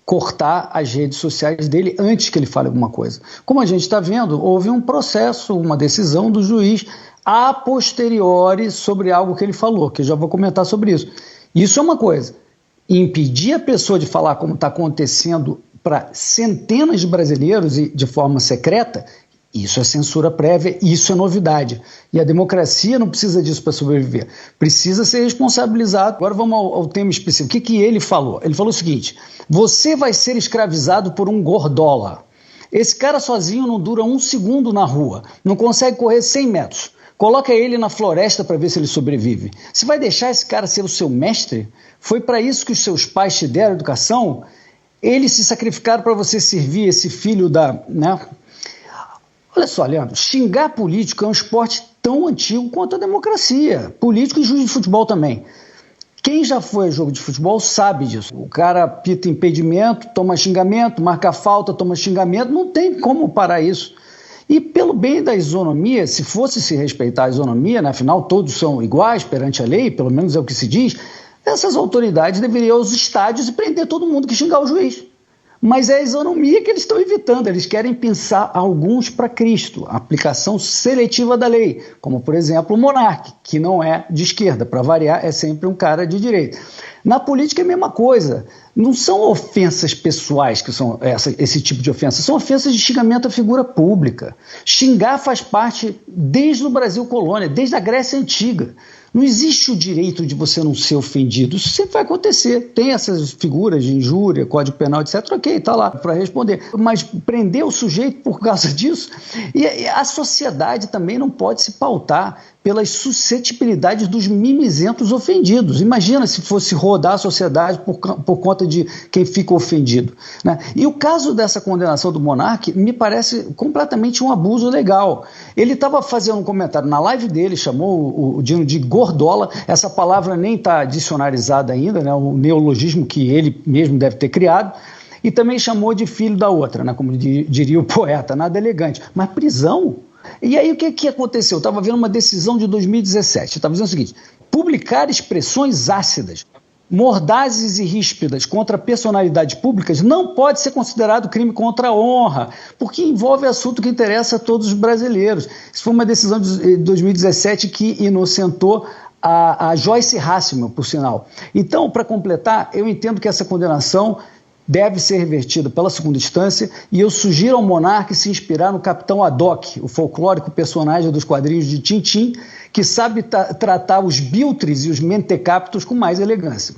cortar as redes sociais dele antes que ele fale alguma coisa. Como a gente está vendo, houve um processo, uma decisão do juiz a posteriori sobre algo que ele falou, que eu já vou comentar sobre isso. Isso é uma coisa. Impedir a pessoa de falar como está acontecendo para centenas de brasileiros e de forma secreta, isso é censura prévia, isso é novidade. E a democracia não precisa disso para sobreviver. Precisa ser responsabilizado. Agora vamos ao tema específico. O que ele falou? Ele falou o seguinte: você vai ser escravizado por um gordola. Esse cara sozinho não dura um segundo na rua, não consegue correr 100 metros. Coloca ele na floresta para ver se ele sobrevive. Você vai deixar esse cara ser o seu mestre? Foi para isso que os seus pais te deram educação? Eles se sacrificaram para você servir esse filho da... né? Olha só, Leandro, xingar político é um esporte tão antigo quanto a democracia. Político e juiz de futebol também. Quem já foi a jogo de futebol sabe disso. O cara pita impedimento, toma xingamento, marca falta, toma xingamento. Não tem como parar isso. E pelo bem da isonomia, se fosse se respeitar a isonomia, né, afinal todos são iguais perante a lei, pelo menos é o que se diz, essas autoridades deveriam ir aos estádios e prender todo mundo que xingar o juiz. Mas é a isonomia que eles estão evitando, eles querem pensar alguns para Cristo, a aplicação seletiva da lei, como por exemplo o monarca, que não é de esquerda, para variar é sempre um cara de direita. Na política é a mesma coisa, não são ofensas pessoais que são esse tipo de ofensa, são ofensas de xingamento à figura pública. Xingar faz parte desde o Brasil colônia, desde a Grécia Antiga. Não existe o direito de você não ser ofendido, isso sempre vai acontecer. Tem essas figuras de injúria, código penal, etc. Ok, está lá para responder. Mas prender o sujeito por causa disso, e a sociedade também não pode se pautar pelas suscetibilidades dos mimizentos ofendidos. Imagina se fosse rodar a sociedade por conta de quem fica ofendido, né? E o caso dessa condenação do monarca me parece completamente um abuso legal. Ele estava fazendo um comentário na live dele, chamou o Dino de gordola, essa palavra nem está dicionarizada ainda, né? Um neologismo que ele mesmo deve ter criado, e também chamou de filho da outra, né? Como diria o poeta, nada elegante. Mas prisão? E aí o que aconteceu? Eu estava vendo uma decisão de 2017, estava dizendo o seguinte: publicar expressões ácidas, mordazes e ríspidas contra personalidades públicas não pode ser considerado crime contra a honra, porque envolve assunto que interessa a todos os brasileiros. Isso foi uma decisão de 2017 que inocentou a Joyce Hasselman, por sinal. Então, para completar, eu entendo que essa condenação deve ser revertida pela segunda instância, e eu sugiro ao monarca se inspirar no Capitão Haddock, o folclórico personagem dos quadrinhos de Tintim, que sabe tratar os biltres e os mentecaptos com mais elegância.